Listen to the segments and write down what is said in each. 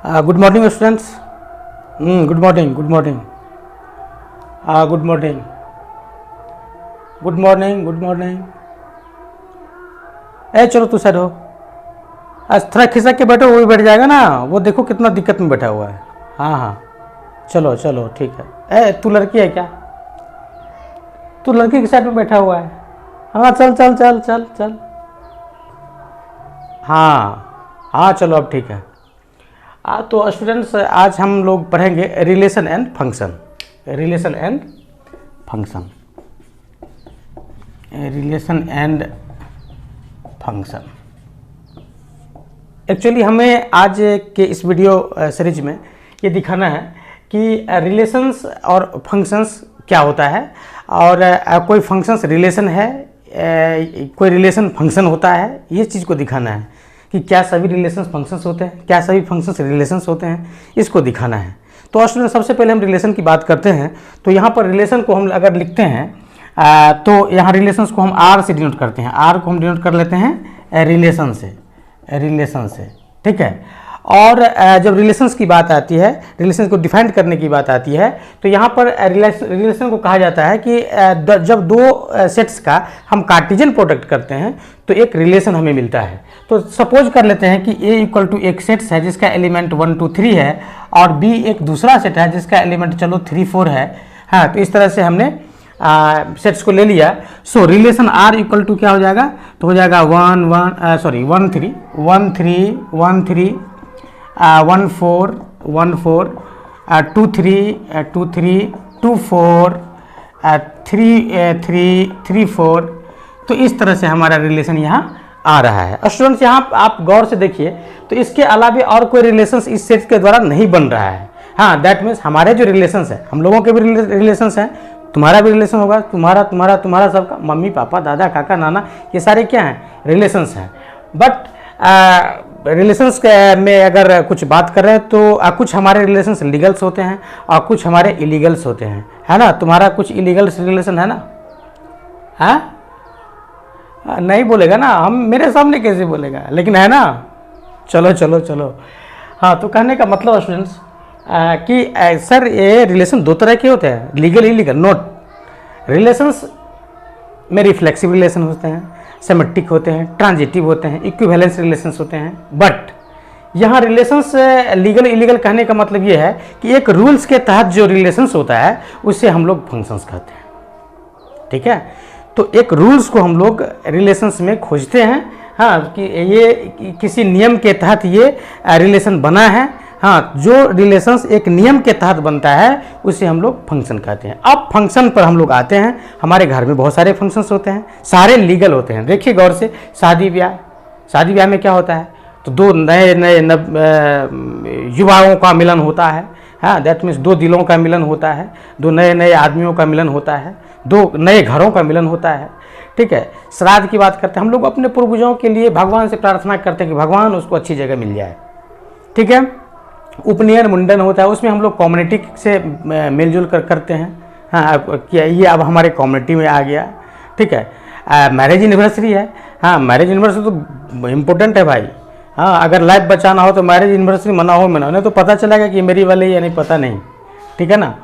Good morning students. Good morning, good morning, good morning, good morning, good morning. ए चलो तू sir हो, आज थोड़ा खिसक के बैठो, वो भी बैठ जाएगा ना। वो देखो कितना दिक्कत में बैठा हुआ है। हाँ हाँ, चलो चलो ठीक है। ए तू लड़की है क्या? तू लड़की के साइड में बैठा हुआ है। हाँ चल चल चल चल चल। हाँ हाँ चलो अब ठीक है। तो स्टूडेंट्स आज हम लोग पढ़ेंगे relation and function. Relation and function, relation and function. Actually हमें आज के इस वीडियो सीरीज में ये दिखाना है कि रिलेशंस और फंक्शंस क्या होता है, और कोई फंक्शंस रिलेशन है, कोई रिलेशन फंक्शन होता है। ये चीज़ को दिखाना है कि क्या सभी रिलेशंस फंक्शंस होते हैं, क्या सभी फंक्शंस रिलेशंस होते हैं, इसको दिखाना है। तो स्टूडेंट सबसे पहले हम रिलेशन की बात करते हैं। तो यहाँ पर रिलेशन को हम अगर लिखते हैं तो यहाँ रिलेशंस को हम आर से डिनोट करते हैं। आर को हम डिनोट कर लेते हैं रिलेशन से, रिलेशन से, ठीक है। और जब रिलेशंस की बात आती है, रिलेशन को डिफाइन करने की बात आती है, तो यहाँ पर रिलेशन को कहा जाता है कि जब दो सेट्स का हम कार्टेशियन प्रोडक्ट करते हैं तो एक रिलेशन हमें मिलता है। तो सपोज कर लेते हैं कि A इक्वल टू एक सेट्स है जिसका एलिमेंट 1 2 3 है, और B एक दूसरा सेट है जिसका एलिमेंट चलो 3 4 है। हाँ, तो इस तरह से हमने सेट्स को ले लिया। So relation R equal to क्या हो जाएगा? तो हो जाएगा 1 3 1 3 1 3 1 4 1 4 2 3 2 3 2 4 3 3 3 4। तो इस तरह से हमारा रिलेशन यहाँ आ रहा है। स्टूडेंट्स यहाँ आप गौर से देखिए, तो इसके अलावा और कोई रिलेशंस इस सेट के द्वारा नहीं बन रहा है। हाँ, दैट मीन्स हमारे जो रिलेशंस हैं, हम लोगों के भी रिलेशंस हैं, तुम्हारा भी रिलेशन होगा, तुम्हारा तुम्हारा तुम्हारा सबका, मम्मी पापा दादा काका नाना, ये सारे क्या हैं? रिलेशंस हैं। बट रिलेशंस में अगर कुछ बात कर रहे हैं तो कुछ हमारे रिलेशंस लीगल्स होते हैं और कुछ हमारे इलीगल्स होते हैं, है ना। तुम्हारा कुछ इलीगल रिलेशन है ना? हाँ नहीं बोलेगा ना, हम मेरे सामने कैसे बोलेगा, लेकिन है ना। चलो चलो चलो। हाँ, तो कहने का मतलब स्टूडेंट्स कि सर ये रिलेशन दो तरह के होते हैं, लीगल इलीगल। नोट, रिलेशंस में रिफ्लेक्सिव रिलेशन होते हैं, सिमेट्रिक होते हैं, ट्रांजिटिव होते हैं, इक्विवेलेंस रिलेशंस होते हैं। बट यहाँ रिलेशंस लीगल इलीगल कहने का मतलब ये है कि एक रूल्स के तहत जो रिलेशंस होता है उसे हम लोग फंक्शंस कहते हैं, ठीक है। तो एक रूल्स को हम लोग रिलेशंस में खोजते हैं, हाँ, कि ये किसी नियम के तहत ये रिलेशन बना है। हाँ, जो रिलेशंस एक नियम के तहत बनता है उसे हम लोग फंक्शन कहते हैं। अब फंक्शन पर हम लोग आते हैं। हमारे घर में बहुत सारे फंक्शंस होते हैं, सारे लीगल होते हैं। देखिए गौर से, शादी ब्याह में क्या होता है? तो दो नए नए युवाओं का मिलन होता है। हाँ, दैट मीन्स दो दिलों का मिलन होता है, दो नए नए आदमियों का मिलन होता है, दो नए घरों का मिलन होता है, ठीक है। श्राद्ध की बात करते हैं, हम लोग अपने पूर्वजों के लिए भगवान से प्रार्थना करते हैं कि भगवान उसको अच्छी जगह मिल जाए, ठीक है। उपनयन मुंडन होता है, उसमें हम लोग कम्युनिटी से मिलजुल कर करते हैं। हाँ, क्या ये अब हमारे कम्युनिटी में आ गया, ठीक है। मैरिज एनिवर्सरी है। हाँ, मैरिज एनिवर्सरी तो इम्पोर्टेंट है भाई। हाँ, अगर लाइफ बचाना हो तो मैरिज एनिवर्सरी मनाओ, नहीं तो पता चलेगा कि मेरी वाली या नहीं, पता नहीं, ठीक है ना।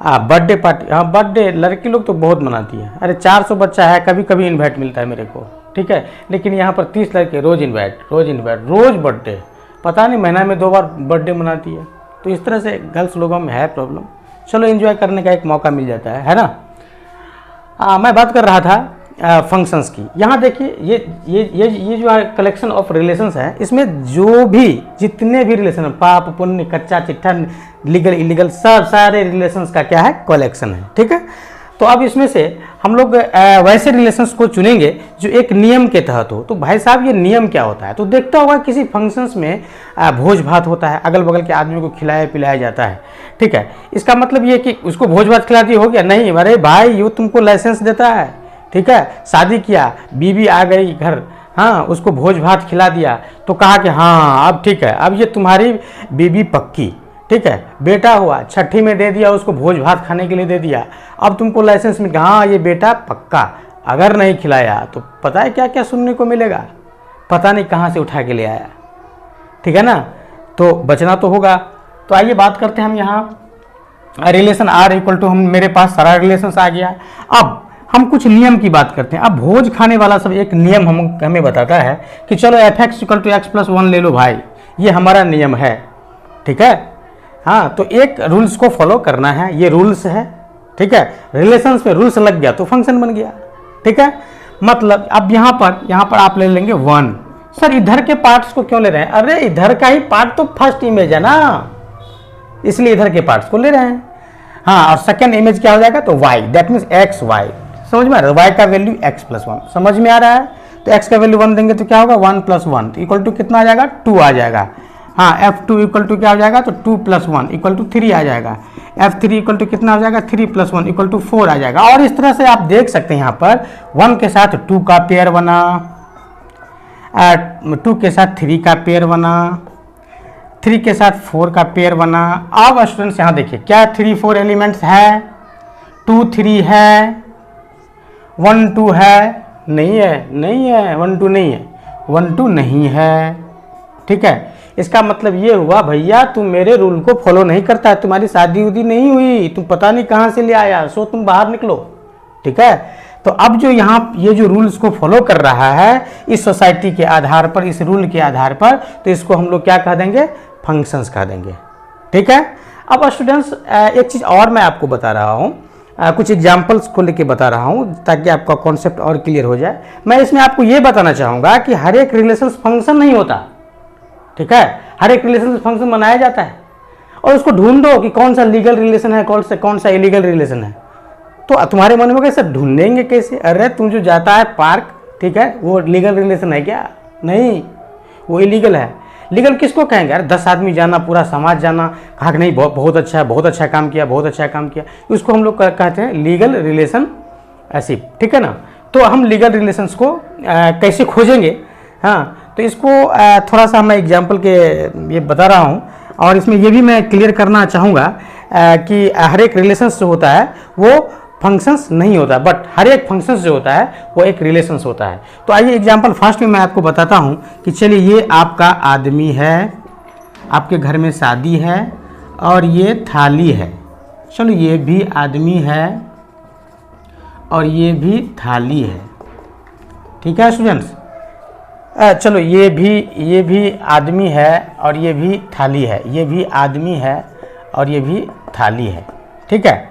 बर्थडे पार्टी, हाँ बर्थडे लड़की लोग तो बहुत मनाती है। अरे 400 बच्चा है, कभी कभी इन्वाइट मिलता है मेरे को, ठीक है। लेकिन यहाँ पर 30 लड़के रोज़ इन्वाइट, रोज़ बर्थडे, पता नहीं महीना में 2 बार बर्थडे मनाती है। तो इस तरह से गर्ल्स लोगों में है प्रॉब्लम। चलो एंजॉय करने का एक मौका मिल जाता है ना। मैं बात कर रहा था फंक्शंस की। यहाँ देखिए, ये जो कलेक्शन ऑफ रिलेशंस है, इसमें जो भी जितने भी रिलेशन है, पाप पुण्य कच्चा चिट्ठा लीगल इलीगल, सब सारे रिलेशंस का क्या है? कलेक्शन है, ठीक है। तो अब इसमें से हम लोग वैसे रिलेशंस को चुनेंगे जो एक नियम के तहत हो। तो भाई साहब ये नियम क्या होता है? तो देखता होगा किसी फंक्शंस में भोज भात होता है, अगल बगल के आदमियों को खिलाया पिलाया जाता है, ठीक है। इसका मतलब ये कि उसको भोज भात खिला दिया हो गया? नहीं, अरे भाई ये तुमको लाइसेंस देता है, ठीक है। शादी किया, बीवी आ गई घर, हाँ, उसको भोज भात खिला दिया तो कहा कि हाँ अब ठीक है, अब ये तुम्हारी बीवी पक्की, ठीक है। बेटा हुआ, छठी में दे दिया, उसको भोज भात खाने के लिए दे दिया, अब तुमको लाइसेंस मिल गया, हाँ ये बेटा पक्का। अगर नहीं खिलाया तो पता है क्या क्या सुनने को मिलेगा, पता नहीं कहाँ से उठा के ले आया, ठीक है ना। तो बचना तो होगा। तो आइए बात करते हैं हम यहाँ रिलेशन आर इक्वल टू, हम मेरे पास सारा रिलेशन आ गया। अब हम कुछ नियम की बात करते हैं। अब भोज खाने वाला सब एक नियम हमें बताता है कि चलो F X equal to X plus 1 ले लो भाई, ये हमारा नियम है, ठीक है। हाँ, तो एक रूल्स को फॉलो करना है, ये रूल्स है, ठीक है। रिलेशंस में रूल्स लग गया तो फंक्शन बन गया, ठीक है। मतलब अब यहाँ पर आप ले लेंगे 1। सर इधर के पार्ट्स को क्यों ले रहे हैं? अरे इधर का ही पार्ट तो फर्स्ट इमेज है ना, इसलिए इधर के पार्ट्स को ले रहे हैं। हाँ, और सेकेंड इमेज क्या हो जाएगा? तो y, that means X Y. समझ में आ रहा है? y का वैल्यू x प्लस 1, समझ में आ रहा है? तो x का वैल्यू 1 देंगे तो क्या होगा? 1 प्लस 1 इक्वल टू कितना आ जाएगा? 2 आ जाएगा। हाँ, f2 इक्वल टू क्या हो जाएगा? तो 2 प्लस 1 इक्वल टू 3 आ जाएगा। f3 इक्वल टू कितना हो जाएगा? 3 प्लस 1 इक्वल टू 4 आ जाएगा। और इस तरह से आप देख सकते हैं यहाँ पर 1 के साथ 2 का पेयर बना, 2 के साथ 3 का पेयर बना, 3 के साथ 4 का पेयर बना। अब स्टूडेंट्स यहाँ देखिए, क्या 3 4 एलिमेंट्स है? 2 3 है, 1 2 है? नहीं है 1 2 नहीं है, 1 2 नहीं है, ठीक है। इसका मतलब ये हुआ भैया तुम मेरे रूल को फॉलो नहीं करता, तुम्हारी शादी उदी नहीं हुई, तुम पता नहीं कहाँ से ले आया, सो तुम बाहर निकलो, ठीक है। तो अब जो यहाँ ये जो रूल्स को फॉलो कर रहा है इस सोसाइटी के आधार पर, इस रूल के आधार पर, तो इसको हम लोग क्या कह देंगे? फंक्शंस कह देंगे, ठीक है। अब स्टूडेंट्स एक चीज़ और मैं आपको बता रहा हूँ, कुछ एग्जाम्पल्स को लेके बता रहा हूँ ताकि आपका कॉन्सेप्ट और क्लियर हो जाए। मैं इसमें आपको ये बताना चाहूँगा कि हर एक रिलेशन फंक्शन नहीं होता, ठीक है। हर एक रिलेशन फंक्शन बनाया जाता है और उसको ढूंढो कि कौन सा लीगल रिलेशन है, कौन सा इलीगल रिलेशन है। तो तुम्हारे मन में कैसे ढूंढेंगे कैसे? अरे तुम जो जाता है पार्क, ठीक है, वो लीगल रिलेशन है क्या? नहीं, वो इलीगल है। लीगल किसको कहेंगे? यार 10 आदमी जाना, पूरा समाज जाना, कहा कि नहीं बहुत अच्छा काम किया, बहुत अच्छा काम किया, उसको हम लोग कहते हैं लीगल रिलेशन ऐसी, ठीक है ना। तो हम लीगल रिलेशंस को कैसे खोजेंगे? हाँ, तो इसको थोड़ा सा मैं एग्जाम्पल के ये बता रहा हूँ और इसमें ये भी मैं क्लियर करना चाहूँगा कि हर एक रिलेशंस जो होता है वो फंक्शंस नहीं होता, बट हर एक फंक्शंस जो होता है वो एक रिलेशंस होता है। तो आइए एग्जांपल फर्स्ट में मैं आपको बताता हूँ कि चलिए ये आपका आदमी है, आपके घर में शादी है और ये थाली है। चलो ये भी आदमी है और ये भी थाली है, ठीक है स्टूडेंट्स। चलो ये भी आदमी है और ये भी थाली है, ये भी आदमी है और ये भी थाली है, ठीक है।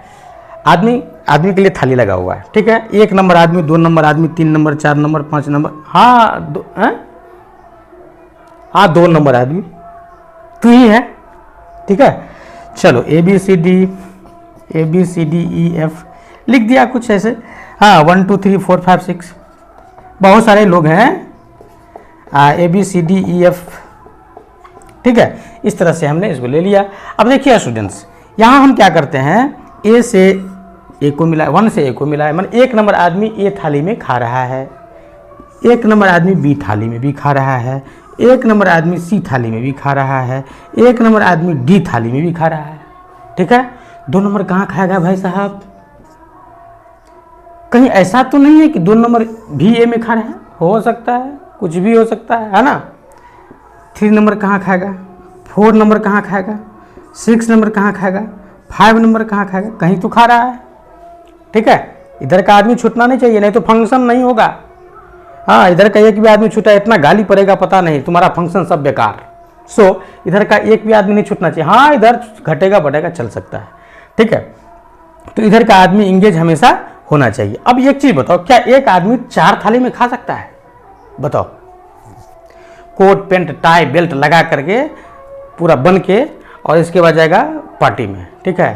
आदमी के लिए थाली लगा हुआ है, ठीक है। 1 नंबर आदमी, 2 नंबर आदमी, 3 नंबर, 4 नंबर, 5 नंबर, हाँ 2 नंबर आदमी तू ही है, ठीक है। चलो A B C D E F लिख दिया कुछ ऐसे। हाँ 1 2 3 4 5 6 बहुत सारे लोग हैं, A B C D E F, ठीक है। इस तरह से हमने इसको ले लिया। अब देखिए स्टूडेंट्स, यहाँ हम क्या करते हैं, ए से ए को मिला, 1 से ए को मिला है, मतलब 1 नंबर आदमी ए थाली में खा रहा है, 1 नंबर आदमी बी थाली में भी खा रहा है, 1 नंबर आदमी सी थाली में भी खा रहा है, 1 नंबर आदमी डी थाली में भी खा रहा है, ठीक है। 2 नंबर कहाँ खाएगा भाई साहब? कहीं ऐसा तो नहीं है कि 2 नंबर भी ए में खा रहे हैं? हो सकता है, कुछ भी हो सकता है ना। 3 नंबर कहाँ खाएगा? 4 नंबर कहाँ खाएगा? 6 नंबर कहाँ खाएगा? 5 नंबर कहाँ खाएगा? कहीं तो खा रहा है, ठीक है। इधर का आदमी छूटना नहीं चाहिए, नहीं तो फंक्शन नहीं होगा। हाँ, इधर का एक भी आदमी छूटा, इतना गाली पड़ेगा पता नहीं, तुम्हारा फंक्शन सब बेकार। सो इधर का एक भी आदमी नहीं छूटना चाहिए। हाँ, इधर घटेगा बढ़ेगा चल सकता है, ठीक है। तो इधर का आदमी इंगेज हमेशा होना चाहिए। अब एक चीज बताओ, क्या एक आदमी 4 थाली में खा सकता है? बताओ। कोट पैंट टाई बेल्ट लगा करके पूरा बन के और इसके बाद जाएगा पार्टी में, ठीक है।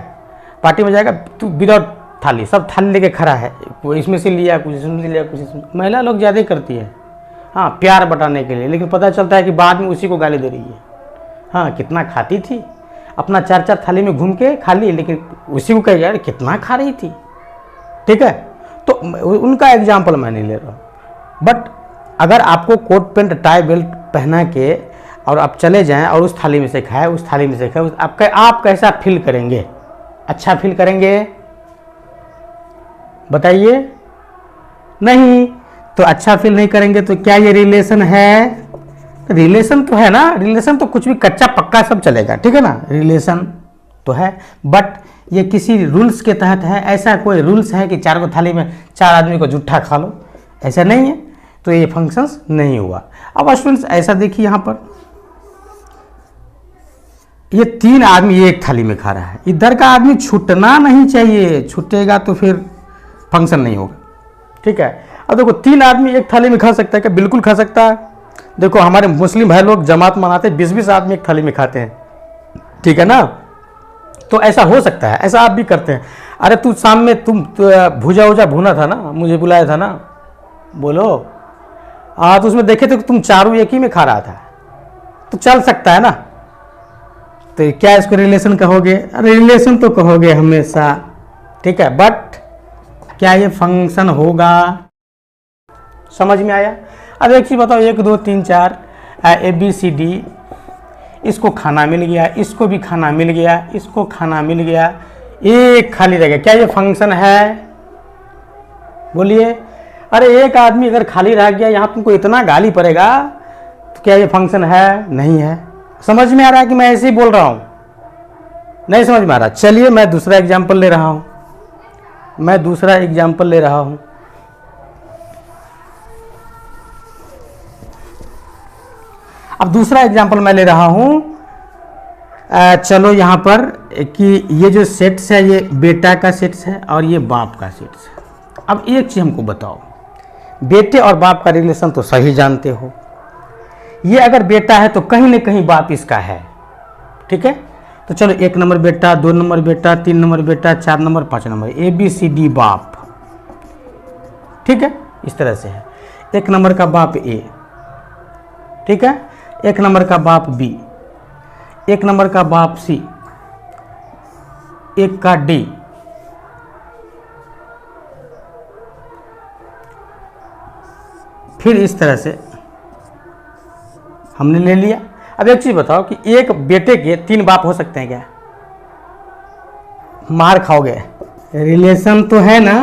पार्टी में जाएगा तो विदाउट थाली, सब थाली लेके खड़ा है, कोई इसमें से लिया, कुछ इसमें से लिया, कुछ इसमें। महिला लोग ज़्यादा करती है, हाँ, प्यार बटाने के लिए, लेकिन पता चलता है कि बाद में उसी को गाली दे रही है। हाँ, कितना खाती थी, अपना 4 थाली में घूम के खा ली, लेकिन उसी को कह यार कितना खा रही थी, ठीक है। तो उनका एग्जाम्पल मैं नहीं ले रहा हूँ, बट अगर आपको कोट पैंट टाई बेल्ट पहना के और आप चले जाएं और उस थाली में से खाए, उस थाली में से खाए, आप कैसा फील करेंगे? अच्छा फील करेंगे? बताइए। नहीं, तो अच्छा फील नहीं करेंगे तो क्या ये रिलेशन है? रिलेशन तो है ना, रिलेशन तो कुछ भी कच्चा पक्का सब चलेगा, ठीक है ना, रिलेशन तो है, बट ये किसी रूल्स के तहत है। ऐसा कोई रूल्स है कि 4 को थाली में 4 आदमी को जूठा खा लो, ऐसा नहीं है, तो ये फंक्शंस नहीं हुआ। अब स्टूडेंट्स ऐसा देखिए यहाँ पर ये 3 आदमी एक थाली में खा रहा है, इधर का आदमी छूटना नहीं चाहिए, छूटेगा तो फिर फंक्शन नहीं होगा, ठीक है। अब देखो 3 आदमी एक थाली में खा सकता है क्या? बिल्कुल खा सकता है। देखो हमारे मुस्लिम भाई लोग जमात मनाते 20-20 आदमी एक थाली में खाते हैं, ठीक है ना, तो ऐसा हो सकता है, ऐसा आप भी करते हैं। अरे तू शाम में तुम भुजा उजा भुना था ना, मुझे बुलाया था ना, बोलो, हाँ, तो उसमें देखे थे तुम चारों एक ही में खा रहा था, तो चल सकता है ना। तो क्या इसको रिलेशन कहोगे? रिलेशन तो कहोगे हमेशा, ठीक है, बट क्या ये फंक्शन होगा? समझ में आया? अब एक चीज बताओ, 1 2 3 4 ABCD, इसको खाना मिल गया, इसको भी खाना मिल गया, इसको खाना मिल गया, एक खाली रह गया, क्या ये फंक्शन है? बोलिए। अरे एक आदमी अगर खाली रह गया, यहाँ तुमको इतना गाली पड़ेगा, तो क्या ये फंक्शन है? नहीं है। समझ में आ रहा है कि मैं ऐसे ही बोल रहा हूँ? नहीं समझ में आ रहा? चलिए मैं दूसरा एग्जाम्पल ले रहा हूँ, अब दूसरा एग्जाम्पल मैं ले रहा हूँ। चलो यहाँ पर कि ये जो सेट्स है, ये बेटा का सेट्स है और ये बाप का सेट्स है। अब एक चीज़ हमको बताओ, बेटे और बाप का रिलेशन तो सही जानते हो, ये अगर बेटा है तो कहीं ना कहीं बाप इसका है, ठीक है। तो चलो 1 नंबर बेटा, 2 नंबर बेटा, 3 नंबर बेटा, 4 नंबर, 5 नंबर, ABCD बाप, ठीक है, इस तरह से है। 1 नंबर का बाप A, ठीक है, 1 नंबर का बाप B, 1 नंबर का बाप C, 1 का D, फिर इस तरह से हमने ले लिया। अब एक चीज बताओ कि एक बेटे के 3 बाप हो सकते हैं क्या? मार खाओगे। रिलेशन तो है ना,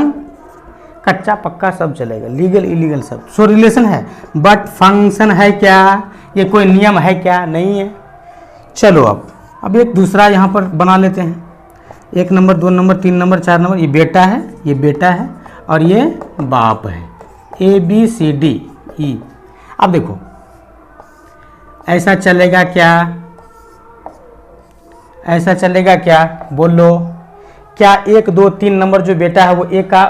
कच्चा पक्का सब चलेगा, लीगल इलीगल सब, सो रिलेशन है, बट फंक्शन है क्या? ये कोई नियम है क्या? नहीं है। चलो अब एक दूसरा यहाँ पर बना लेते हैं। 1 नंबर, 2 नंबर, 3 नंबर, 4 नंबर, ये बेटा है, ये बेटा है और ये बाप है, ABCDE। अब देखो ऐसा चलेगा क्या? ऐसा चलेगा क्या? बोलो। क्या 1 2 3 नंबर जो बेटा है वो एक का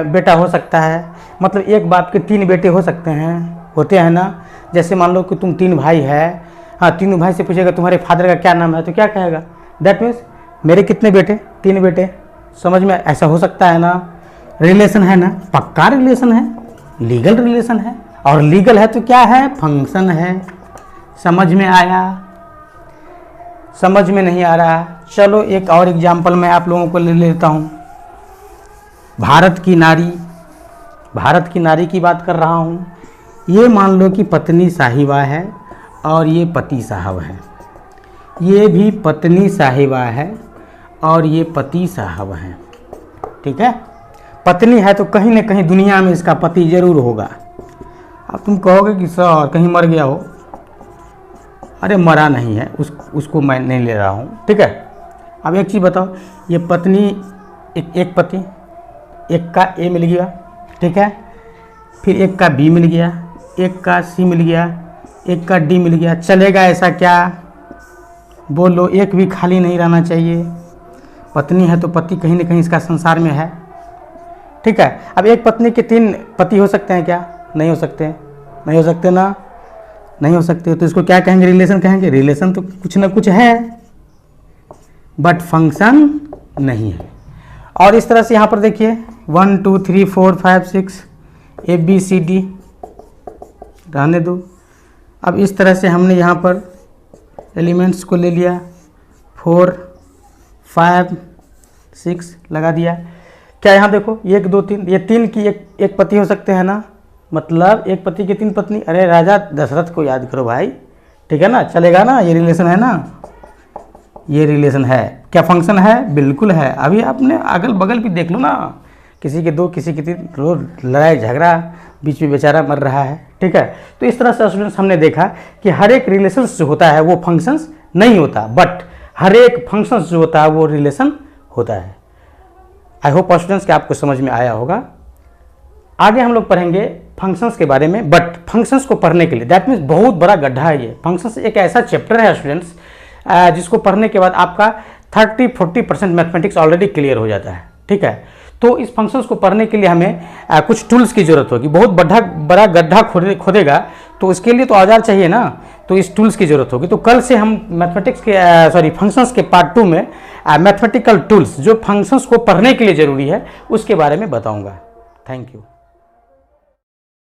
बेटा हो सकता है? मतलब एक बाप के 3 बेटे हो सकते हैं? होते हैं ना। जैसे मान लो कि तुम 3 भाई है, हाँ, तीनों भाई से पूछेगा तुम्हारे फादर का क्या नाम है, तो क्या कहेगा? दैट मीन्स मेरे कितने बेटे? 3 बेटे। समझ में? ऐसा हो सकता है ना। रिलेशन है ना, पक्का रिलेशन है, लीगल रिलेशन है, और लीगल है तो क्या है? फंक्शन है। समझ में आया? समझ में नहीं आ रहा? चलो एक और एग्जाम्पल मैं आप लोगों को ले लेता हूँ। भारत की नारी की बात कर रहा हूँ। ये मान लो कि पत्नी साहिबा है और ये पति साहब है, ये भी पत्नी साहिबा है और ये पति साहब हैं, ठीक है। पत्नी है तो कहीं ना कहीं दुनिया में इसका पति जरूर होगा। अब तुम कहोगे कि सर कहीं मर गया हो, अरे मरा नहीं है, उसको मैं नहीं ले रहा हूँ, ठीक है। अब एक चीज़ बताओ, ये पत्नी एक पति, एक का A मिल गया, ठीक है, फिर एक का B मिल गया, एक का C मिल गया, एक का D मिल गया, चलेगा ऐसा क्या? बोलो। एक भी खाली नहीं रहना चाहिए। पत्नी है तो पति कहीं ना कहीं इसका संसार में है, ठीक है। अब एक पत्नी के 3 पति हो सकते हैं क्या? नहीं हो सकते, नहीं हो सकते ना, नहीं हो सकते। तो इसको क्या कहेंगे? रिलेशन कहेंगे। रिलेशन तो कुछ ना कुछ है, बट फंक्शन नहीं है। और इस तरह से यहाँ पर देखिए 1 2 3 4 5 6 ABCD रहने दो। अब इस तरह से हमने यहाँ पर एलिमेंट्स को ले लिया, 4 5 6 लगा दिया। क्या यहाँ देखो 1 2 3, ये 3 की एक पति हो सकते हैं ना, मतलब एक पति की 3 पत्नी। अरे राजा दशरथ को याद करो भाई, ठीक है ना, चलेगा ना। ये रिलेशन है ना, ये रिलेशन है। क्या फंक्शन है? बिल्कुल है। अभी आपने अगल बगल भी देख लो ना, किसी के 2 किसी के 3 रोज लड़ाई झगड़ा, बीच में बेचारा मर रहा है, ठीक है। तो इस तरह से स्टूडेंट्स हमने देखा कि हर एक रिलेशंस जो होता है वो फंक्शंस नहीं होता, बट हर एक फंक्शंस जो होता है वो रिलेशन होता है। आई होप स्टूडेंट्स कि आपको समझ में आया होगा। आगे हम लोग पढ़ेंगे फंक्शंस के बारे में, बट फंक्शंस को पढ़ने के लिए दैट मीन्स बहुत बड़ा गड्ढा है ये। फंक्शंस एक ऐसा चैप्टर है स्टूडेंट्स जिसको पढ़ने के बाद आपका 30-40% मैथमेटिक्स ऑलरेडी क्लियर हो जाता है, ठीक है। तो इस फंक्शंस को पढ़ने के लिए हमें कुछ टूल्स की ज़रूरत होगी। बहुत बड़ा गड्ढा खोदेगा तो इसके लिए तो औजार चाहिए ना, तो इस टूल्स की ज़रूरत होगी। तो कल से हम मैथमेटिक्स के फंक्शंस के पार्ट 2 में मैथमेटिकल टूल्स जो फंक्शंस को पढ़ने के लिए ज़रूरी है उसके बारे में बताऊँगा। Thank you.